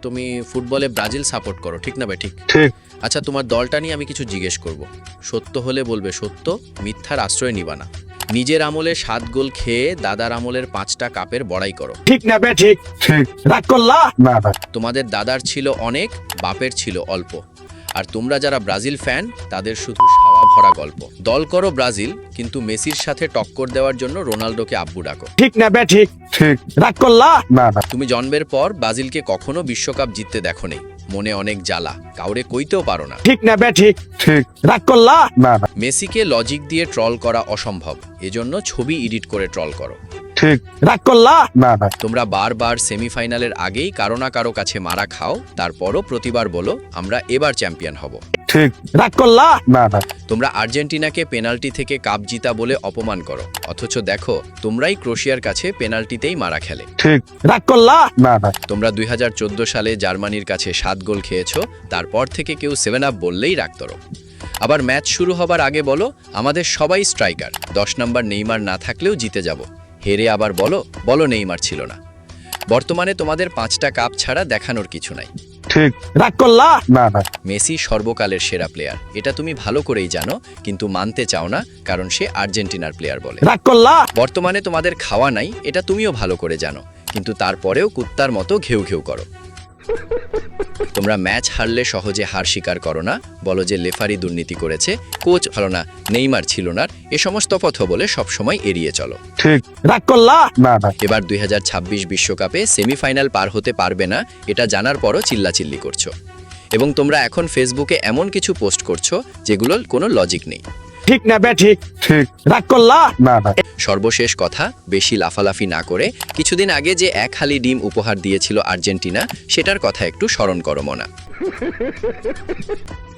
তুমি ফুটবলে Brazil support করো, ঠিক না ভাই? ঠিক। ঠিক। আচ্ছা, তোমার দলটা নিয়ে আমি কিছু জিজ্ঞেস করব। সত্য হলে বলবে সত্য, মিথ্যার আশ্রয় নিবা না। নিজের আমলে 7 গোল খেয়ে দাদার আমলের 5টা কাপের বড়াই করো। ঠিক না বে? ঠিক। ঠিক। রাগ করলা? না না। তোমাদের দাদার ছিল অনেক, বাপের ছিল অল্প। আর তোমরা যারা ব্রাজিল ফ্যান, তাদের শুধু সাওয়া ভরা গল্প। দল করো ব্রাজিল, কিন্তু মেসির সাথে টক্কর দেওয়ার জন্য রোনাল্ডোকে আব্বু ডাকো। ঠিক না বে? ঠিক। ঠিক। রাগ করলা? না না। তুমি জন্মের পর ব্রাজিলকে কখনো বিশ্বকাপ জিততে দেখো নেই। মনে অনেক জ্বালা, কাউরে কইতেও পারো না। ঠিক না বে? ঠিক। ঠিক। রাগ করলা? না না। মেসিকে লজিক দিয়ে ট্রল করা অসম্ভব, এজন্য ছবি এডিট করে ট্রল করো। ঠিক। রাগ করলা? না না। তোমরা বারবার সেমিফাইনালের আগেই কারো না কারো কাছে মারা খাও, তারপরও প্রতিবার বলো আমরা এবার চ্যাম্পিয়ন হব। ঠিক। রাগ করলা? না না। তোমরা আর্জেন্টিনাকে পেনাল্টি থেকে কাপ জিতা বলে অপমান করো, অথচ দেখো তোমরাই ক্রোয়েশিয়ার কাছে পেনাল্টিতেই মারা খেলে। ঠিক। রাগ করলা? না না। তোমরা 2014 সালে জার্মানির কাছে 7 গোল খেয়েছো, তারপর থেকে কেউ 7 আপ বললেই রাগ করো। আবার ম্যাচ শুরু হবার আগে বলো আমাদের সবাই স্ট্রাইকার, 10 নম্বর নেইমার না থাকলেও জিতে যাব। হেরে আবার বলো নেইমার ছিল না। বর্তমানে তোমাদের 5টা কাপ ছাড়া দেখানোর কিছু নাই। ঠিক। রাগ করলা? না না। মেসি সর্বকালের সেরা প্লেয়ার, এটা তুমি ভালো করেই জানো, কিন্তু মানতে চাও না কারণ সে আর্জেন্টিনার প্লেয়ার বলে। রাগ করলা? বর্তমানে তোমাদের খাওয়া নাই, এটা তুমিও ভালো করে জানো, কিন্তু তারপরেও কুত্তার মতো ঘেউ ঘেউ করো। তোমরা ম্যাচ হারলে সহজে হার স্বীকার করো না, বলো যে লেফারি দুর্নীতি করেছে, কোচ ভালো না, নেইমার ছিল না, এ সমস্ত কথা বলে সবসময় এড়িয়ে চলো। ঠিক। রাগ করলা? না না। এবার 2026 বিশ্বকাপে সেমিফাইনাল পার হতে পারবে না, এটা জানার পরও চিল্লাচিল্লি করছো। এবং তোমরা এখন ফেসবুকে এমন কিছু পোস্ট করছো যেগুলোর কোনো লজিক নেই। ঠিক না বে? ঠিক। ঠিক। রাগ করলা? না না। সর্বশেষ কথা, বেশি লাফালাফি না করে কিছুদিন আগে যে 1 হালি ডিম উপহার দিয়েছিল আর্জেন্টিনা, সেটার কথা একটু স্মরণ করো মনা।